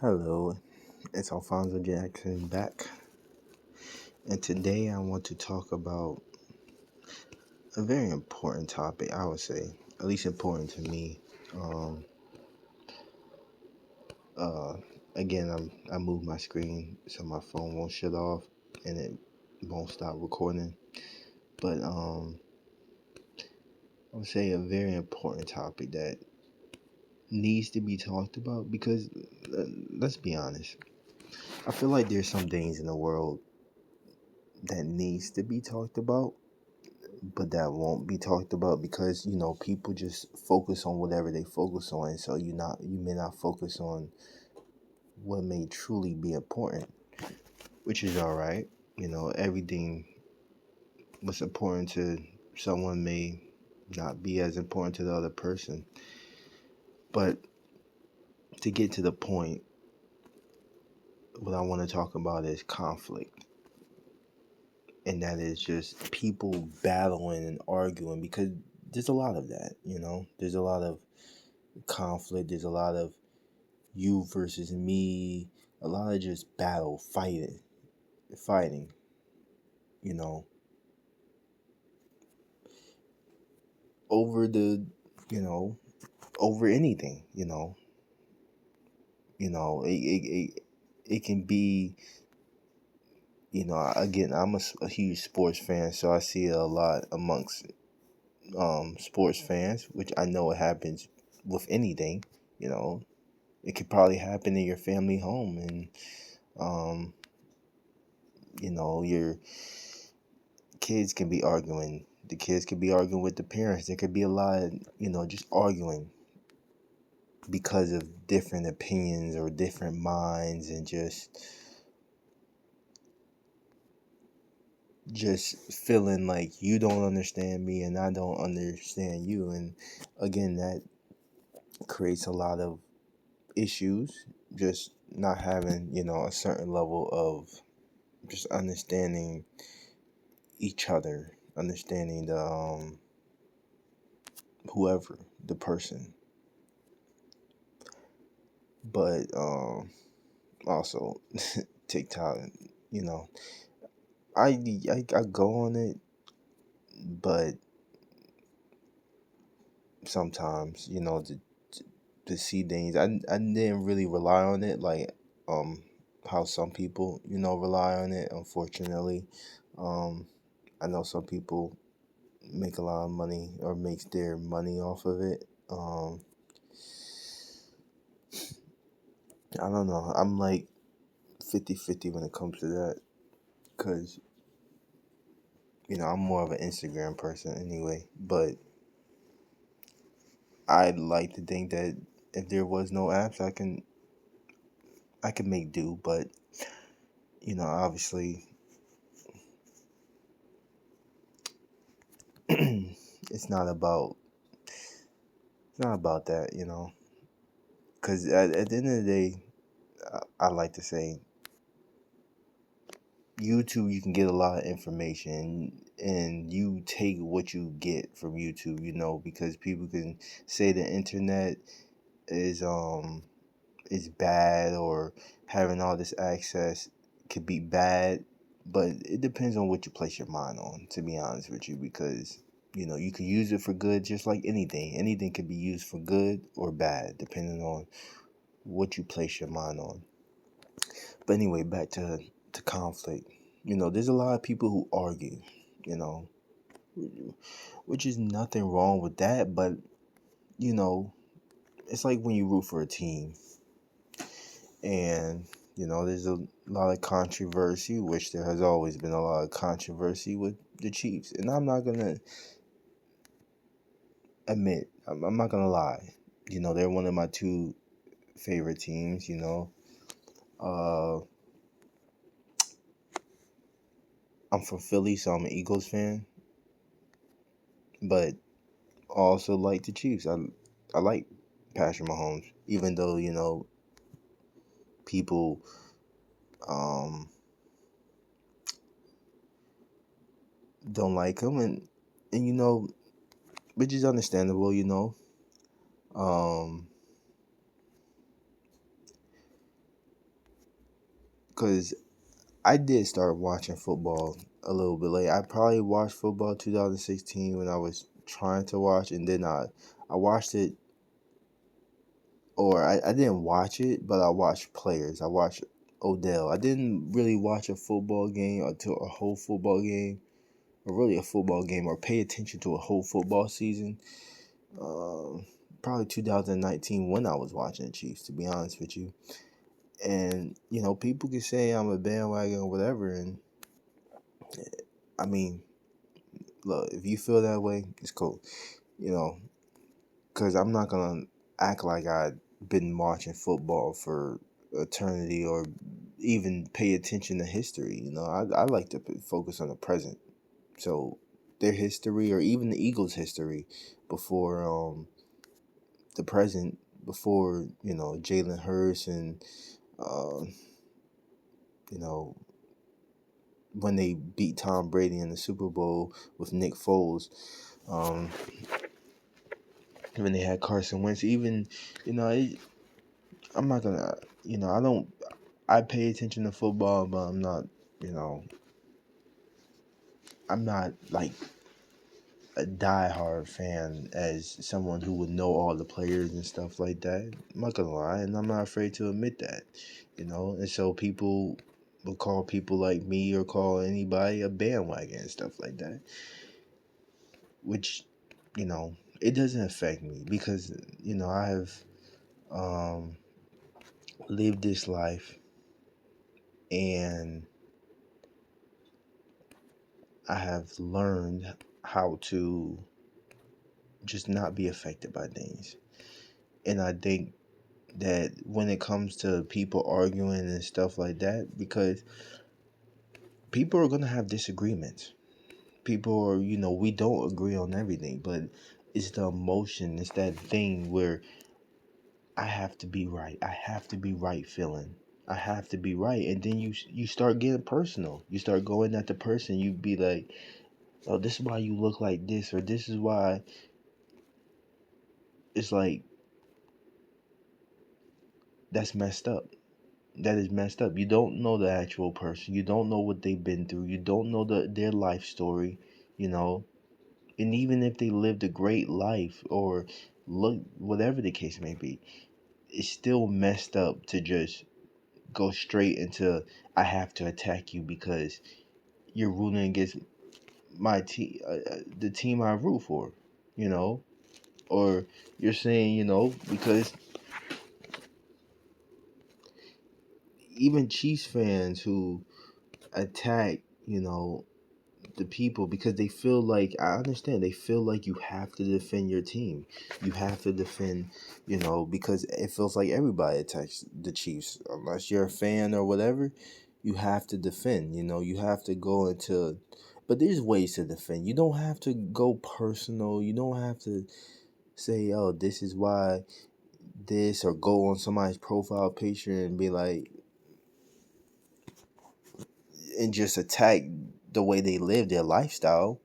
Hello, it's Alfonso Jackson back, and today I want to talk about a very important topic. I would say, at least important to me. Um, uh, again, I moved my screen so my phone won't shut off and it won't stop recording. But I would say a very important topic that needs to be talked about because let's be honest, I feel like there's some things in the world that needs to be talked about but that won't be talked about because people just focus on whatever they focus on, and so you may not focus on what may truly be important, which is all right. Everything what's important to someone may not be as important to the other person. But to get to the point, what I want to talk about is conflict, and that is just people battling and arguing because there's a lot of that. There's a lot of conflict, there's a lot of you versus me, a lot of just battle, fighting, you know, over you know, over anything, it can be, again, I'm a huge sports fan, so I see it a lot amongst sports fans, which I know it happens with anything, you know, it could probably happen in your family home, and um, your kids can be arguing. The kids could be arguing with the parents. There could be a lot of, just arguing because of different opinions or different minds, and just feeling like you don't understand me and I don't understand you. And again, that creates a lot of issues, just not having, a certain level of just understanding each other, understanding the whoever the person. But also TikTok, you know, I go on it, but sometimes, to see things, I didn't really rely on it like um how some people, rely on it. Unfortunately, um, I know some people make a lot of money or makes their money off of it. I don't know. I'm like 50-50 when it comes to that because I'm more of an Instagram person anyway, but I'd like to think that if there was no apps, I can make do. But obviously, it's not about that. Because at the end of the day, I like to say YouTube, you can get a lot of information, and you take what you get from YouTube. Because people can say the internet is is bad, or having all this access could be bad, but it depends on what you place your mind on, to be honest with you, because you can use it for good just like anything can be used for good or bad depending on what you place your mind on. But anyway, back to conflict. There's a lot of people who argue, you know which is nothing wrong with that, but you know it's like when you root for a team, and there's a lot of controversy, which there has always been a lot of controversy with the Chiefs. And I'm not gonna admit, I'm not gonna lie, they're one of my two favorite teams. uh I'm from Philly, so I'm an Eagles fan, but I also like the Chiefs. I like Patrick Mahomes, even though people um don't like him, and which is understandable. Um because I did start watching football a little bit late. I probably watched football 2016 when I was trying to watch, and then I watched it, or I didn't watch it, but I watched players. I watched Odell. I didn't really watch a football game until a whole football game, or really a football game, or pay attention to a whole football season. Um, Probably 2019 when I was watching the Chiefs, to be honest with you. And people can say I'm a bandwagon or whatever, and I mean, look, if you feel that way, it's cool. You know, because I'm not gonna act like I've been watching football for eternity or even pay attention to history. I like to focus on the present. So their history, or even the Eagles' history, before the present, before Jalen Hurts and uh, you know when they beat Tom Brady in the Super Bowl with Nick Foles. Um, when they had Carson Wentz, even I'm not gonna, I don't, I pay attention to football, but you know, I'm not like a diehard fan as someone who would know all the players and stuff like that. I'm not gonna lie, and I'm not afraid to admit that. And so people will call people like me or call anybody a bandwagon and stuff like that, which, it doesn't affect me because, I have um, lived this life, and I have learned how to just not be affected by things. And I think that when it comes to people arguing and stuff like that, because people are going to have disagreements. People are, we don't agree on everything, but it's the emotion, it's that thing where I have to be right. I have to be right feeling. I have to be right. And then you start getting personal. You start going at the person. You be like, oh, this is why you look like this, or this is why. It's like, that's messed up. That is messed up. You don't know the actual person. You don't know what they've been through. You don't know their life story, you know. And even if they lived a great life or look whatever the case may be, it's still messed up to just go straight into I have to attack you because you're rooting against my team, the team I root for, you know, or you're saying, because even Chiefs fans who attack, the people because they feel like I understand they feel like you have to defend your team. You have to defend, because it feels like everybody attacks the Chiefs unless you're a fan or whatever. You have to defend. You have to go into. But there's ways to defend. You don't have to go personal. You don't have to say, "Oh, this is why this," or go on somebody's profile picture and be like, and just attack the way they live their lifestyle.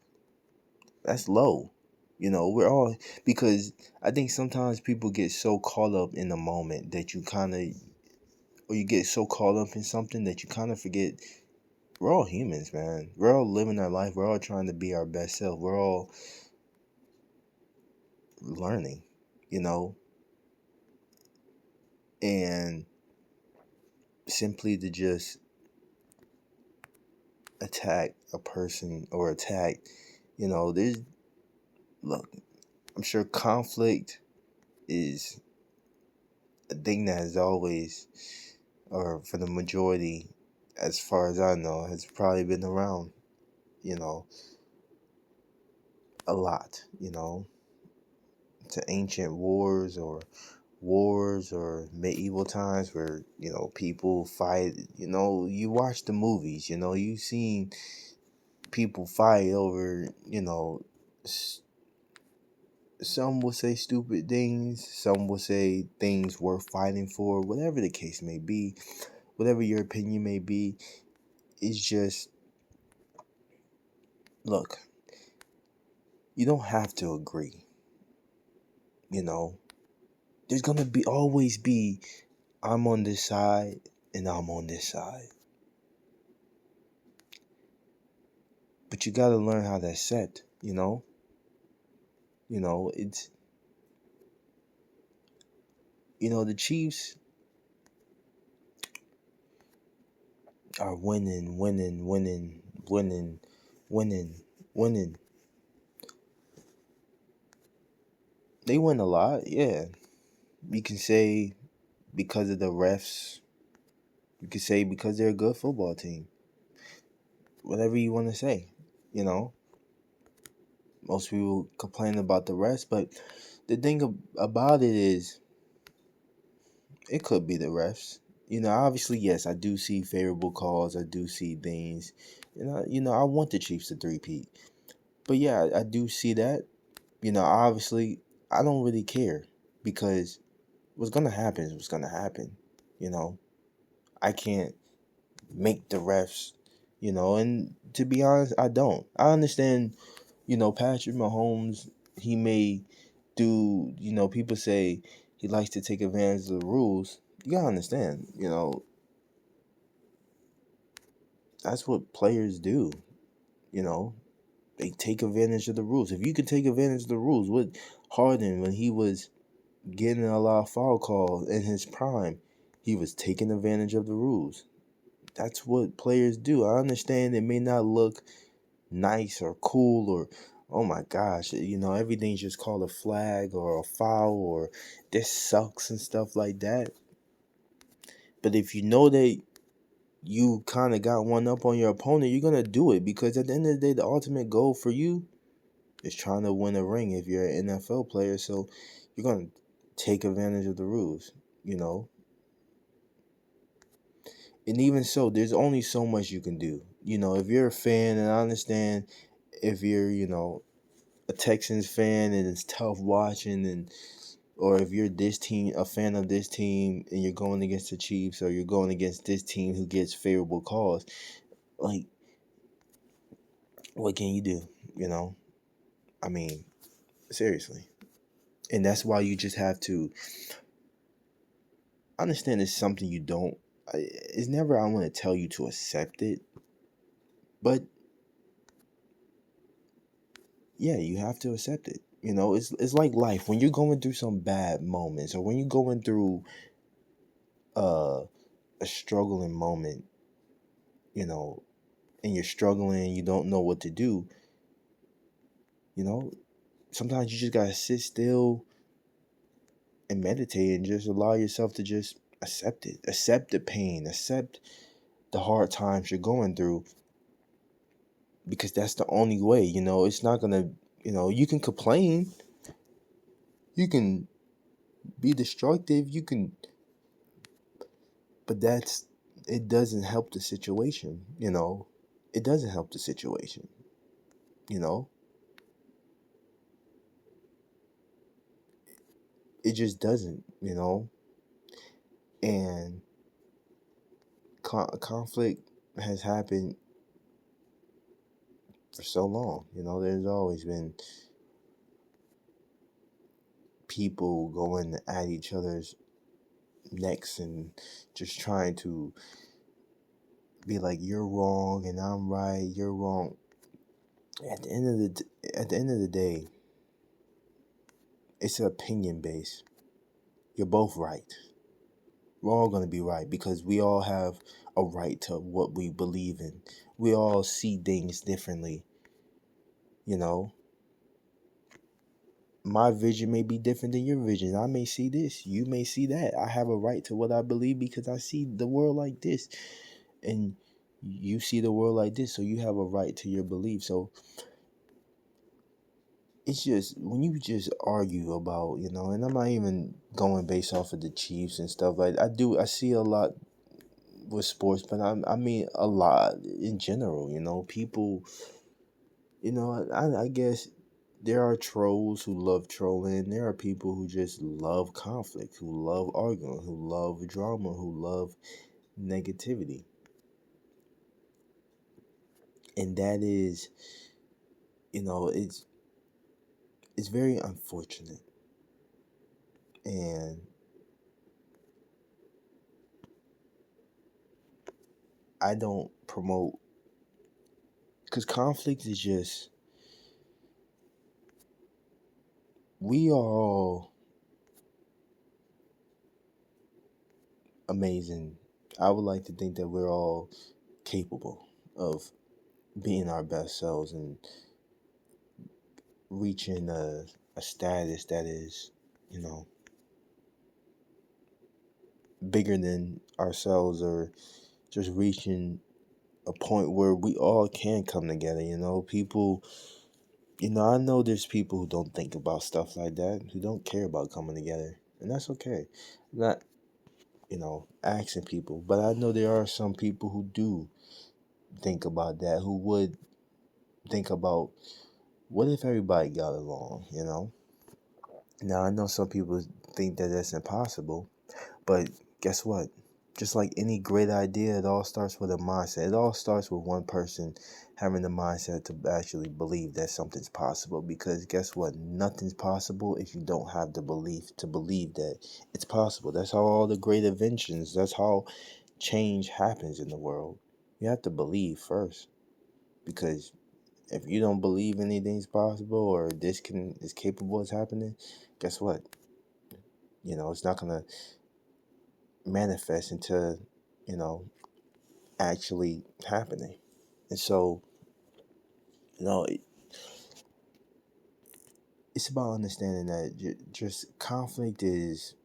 That's low. We're all, because I think sometimes people get so caught up in the moment that you kind of, or you get so caught up in something that you kind of forget we're all humans, man. We're all living our life. We're all trying to be our best self. We're all learning, you know, and simply to just attack a person or attack, there's, look, I'm sure conflict is a thing that has always, or for the majority, as far as I know, has probably been around, you know, a lot, to ancient wars or medieval times where, people fight, you watch the movies, you've seen people fight over, some will say stupid things, some will say things worth fighting for, whatever the case may be, whatever your opinion may be. It's just, look, you don't have to agree. There's gonna be always be I'm on this side and I'm on this side. But you got to learn how to accept, you know? It's the Chiefs are winning, winning, winning, winning, winning, winning. They win a lot, yeah. You can say because of the refs. You can say because they're a good football team. Whatever you want to say, you know. Most people complain about the refs, but the thing about it is, it could be the refs. Obviously, yes, I do see favorable calls. I do see things. I want the Chiefs to three-peat. But yeah, I do see that. Obviously, I don't really care because what's gonna happen is what's gonna happen. You know, I can't make the refs. And to be honest, I don't. I understand. Patrick Mahomes, he may do. People say he likes to take advantage of the rules. You gotta understand. That's what players do. You know, they take advantage of the rules. If you could take advantage of the rules, with Harden when he was getting a lot of foul calls in his prime, he was taking advantage of the rules. That's what players do. I understand it may not look nice or cool or oh my gosh, everything's just called a flag or a foul or this sucks and stuff like that. But if you know that you kind of got one up on your opponent, you're gonna do it because at the end of the day, the ultimate goal for you is trying to win a ring if you're an NFL player. So you're gonna take advantage of the rules, you know. And even so, there's only so much you can do. If you're a fan, and I understand if you're, a Texans fan and it's tough watching, and or if you're this team, a fan of this team, and you're going against the Chiefs, or you're going against this team who gets favorable calls, like what can you do? You know, I mean, seriously. And that's why you just have to understand it's something you don't. It's never I want to tell you to accept it, but yeah, you have to accept it. It's like life. When you're going through some bad moments, or when you're going through uh, a struggling moment, you know, and you're struggling, you don't know what to do. You know, sometimes you just gotta sit still and meditate and just allow yourself to just accept it, accept the pain, accept the hard times you're going through, because that's the only way. It's not gonna. You can complain, you can be destructive, you can, but it doesn't help the situation. It doesn't help the situation. You know, it just doesn't. And conflict has happened for so long. There's always been people going at each other's necks and just trying to be like, you're wrong and I'm right, you're wrong. At the end of the day, it's opinion based. You're both right. We're all going to be right because we all have a right to what we believe in. We all see things differently. You know, my vision may be different than your vision. I may see this, you may see that. I have a right to what I believe because I see the world like this, and you see the world like this, so you have a right to your belief. So it's just when you just argue about, and I'm not even going based off of the Chiefs and stuff like I see a lot with sports, but I mean a lot in general. People. I guess there are trolls who love trolling. There are people who just love conflict, who love arguing, who love drama, who love negativity. And that is, it's very unfortunate. And I don't promote Because conflict is just, we are all amazing. I would like to think that we're all capable of being our best selves and reaching a status that is, you know, bigger than ourselves, or just reaching a point where we all can come together. People, I know there's people who don't think about stuff like that, who don't care about coming together, and that's okay. I'm not, asking people, but I know there are some people who do think about that, who would think about, what if everybody got along. Now, I know some people think that that's impossible, but guess what? Just like any great idea, it all starts with a mindset. It all starts with one person having the mindset to actually believe that something's possible. Because guess what? Nothing's possible if you don't have the belief to believe that it's possible. That's how all the great inventions, that's how change happens in the world. You have to believe first. Because if you don't believe anything's possible, or this is capable of happening, guess what? It's not gonna manifest into, you know, actually happening. And so, you know, it, it's about understanding that just conflict is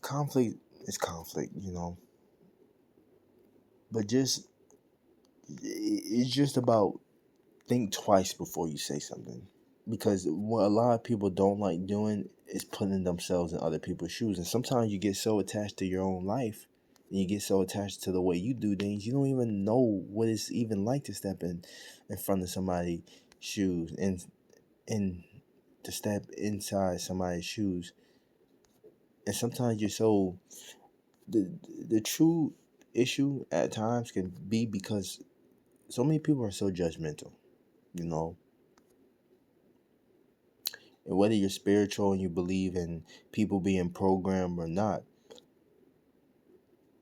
conflict. But it's just about, think twice before you say something. Because what a lot of people don't like doing is putting themselves in other people's shoes. And sometimes you get so attached to your own life, and you get so attached to the way you do things, you don't even know what it's even like to step in front of somebody's shoes, and to step inside somebody's shoes. And sometimes you're so, the the true issue at times can be because so many people are so judgmental, you know. And whether you're spiritual and you believe in people being programmed or not,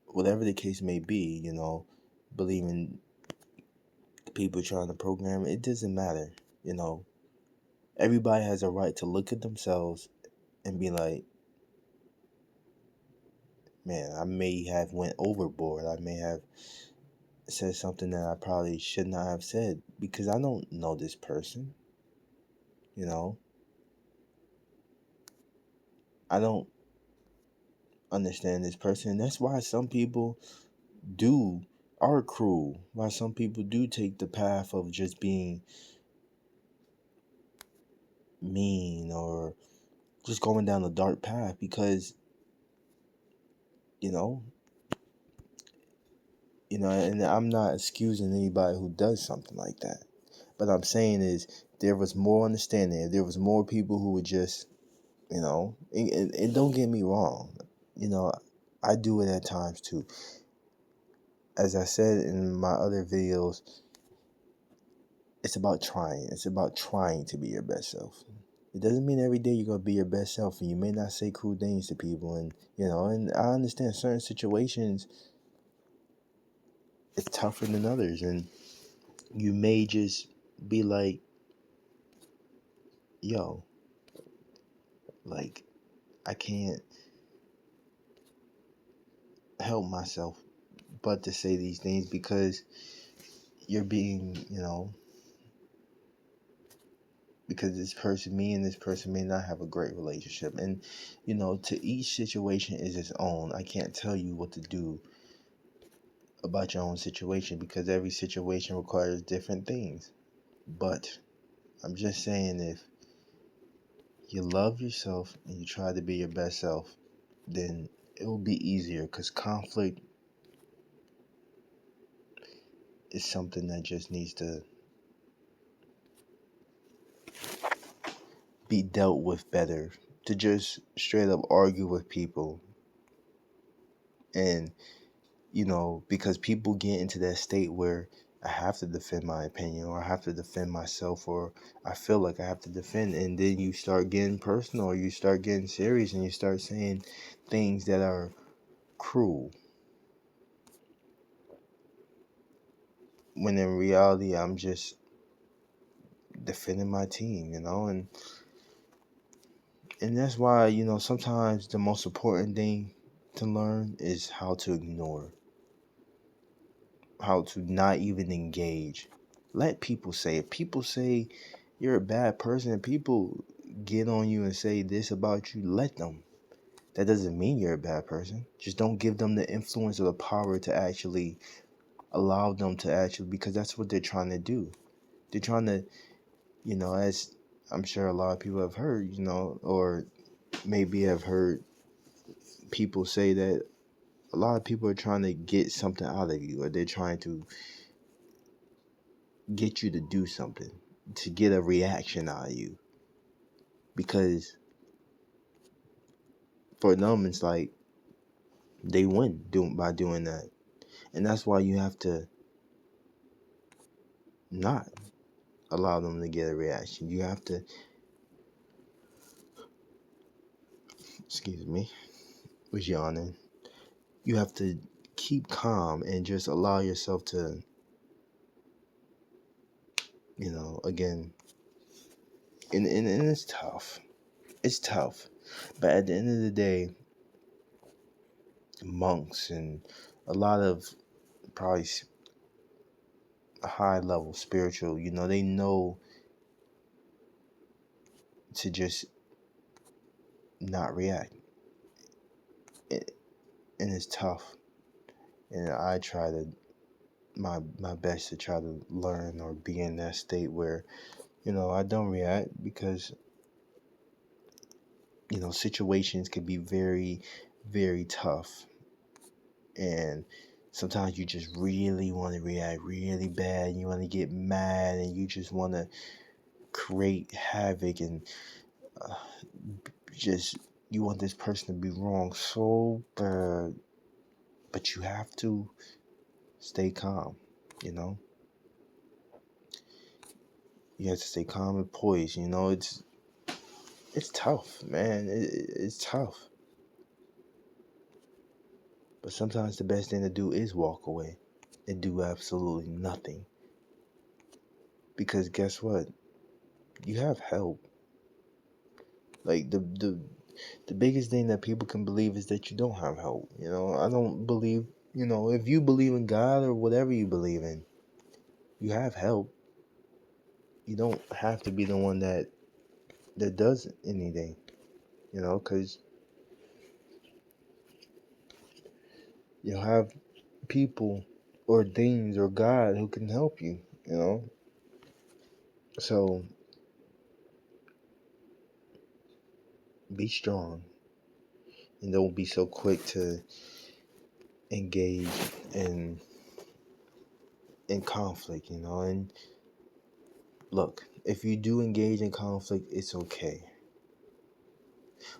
whatever the case may be, believing people trying to program, it doesn't matter. You know, everybody has a right to look at themselves and be like, man, I may have went overboard. I may have said something that I probably should not have said, because I don't know this person. You know, I don't understand this person. And that's why some people do are cruel. Why some people do take the path of just being mean, or just going down a dark path, because you know and I'm not excusing anybody who does something like that, but I'm saying is, there was more understanding, if there was more people who would just, and don't get me wrong, you know I do it at times too. As I said in my other videos, it's about trying to be your best self. It doesn't mean every day you're gonna be your best self, and you may not say cruel things to people, and I understand certain situations, it's tougher than others, and you may just be like, yo, like, I can't help myself but to say these things, because you're being, because me and this person may not have a great relationship. And, to each situation is its own. I can't tell you what to do about your own situation, because every situation requires different things. But I'm just saying, if you love yourself and you try to be your best self, then it will be easier, because conflict is something that just needs to be dealt with better. To just straight up argue with people, and because people get into that state where, I have to defend my opinion, or I have to defend myself, or I feel like I have to defend. And then you start getting personal, or you start getting serious, and you start saying things that are cruel. When in reality, I'm just defending my team, and that's why, sometimes the most important thing to learn is how to ignore, how to not even engage. Let people say it. People say you're a bad person. People get on you and say this about you. Let them. That doesn't mean you're a bad person. Just don't give them the influence or the power to actually allow them to actually, because that's what they're trying to do. They're trying to, as I'm sure a lot of people have heard, or maybe have heard people say that a lot of people are trying to get something out of you, or they're trying to get you to do something, to get a reaction out of you. Because for them, it's like they win by doing that. And that's why you have to not allow them to get a reaction. You have to, excuse me, was yawning. You have to keep calm and just allow yourself to, again, and it's tough. It's tough. But at the end of the day, monks and a lot of probably high level spiritual, they know to just not react. And it's tough. And I try to my best to try to learn or be in that state where, I don't react, because, situations can be very, very tough. And sometimes you just really want to react really bad. You want to get mad, and you just want to create havoc, and uh, just you want this person to be wrong so bad. But you have to stay calm, you know? You have to stay calm and poised, it's tough, man. It's tough. But sometimes the best thing to do is walk away and do absolutely nothing. Because guess what? You have help. Like the biggest thing that people can believe is that you don't have help. I don't believe, if you believe in God or whatever you believe in, you have help. You don't have to be the one that does anything, because you'll have people or things or God who can help you. So be strong and don't be so quick to engage in conflict, and look, if you do engage in conflict, it's okay.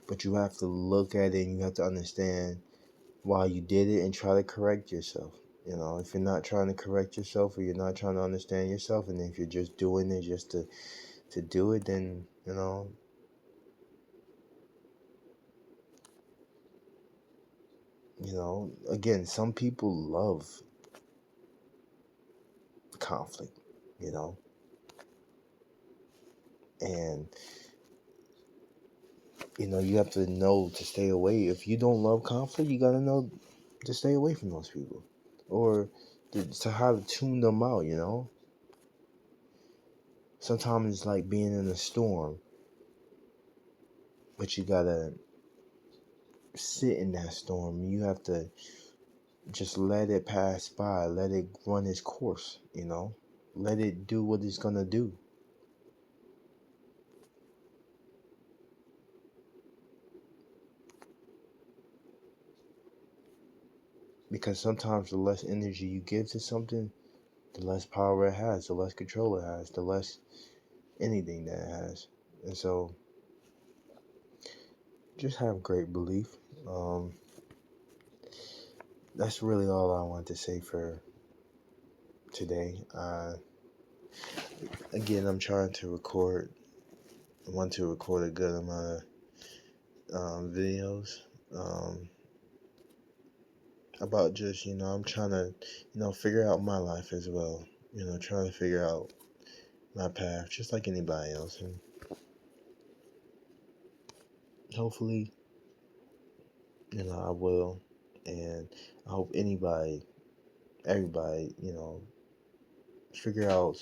But you have to look at it and you have to understand why you did it and try to correct yourself. If you're not trying to correct yourself, or you're not trying to understand yourself, and if you're just doing it just to do it, then again, some people love conflict, you know, and you have to know to stay away. If you don't love conflict, you gotta know to stay away from those people, or to how to tune them out. Sometimes it's like being in a storm, but you gotta sit in that storm. You have to just let it pass by, let it run its course, let it do what it's gonna do. Because sometimes the less energy you give to something, the less power it has, the less control it has, the less anything that it has. And so just have great belief. That's really all I want to say for today. Again, I'm trying to record. I want to record a good amount of videos about just, I'm trying to, figure out my life as well. Trying to figure out my path just like anybody else. And hopefully, I will. And I hope everybody, figure out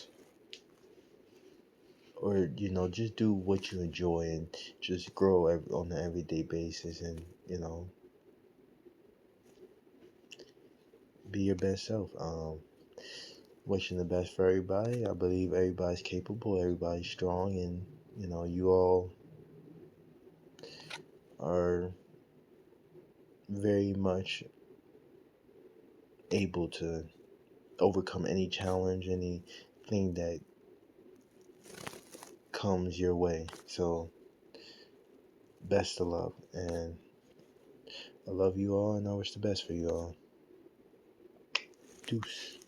or, just do what you enjoy and just grow on an everyday basis and, be your best self. Wishing the best for everybody. I believe everybody's capable, everybody's strong, and, you all are very much able to overcome any challenge, anything that comes your way. So, best of luck, and I love you all, and I wish the best for you all. Deuce.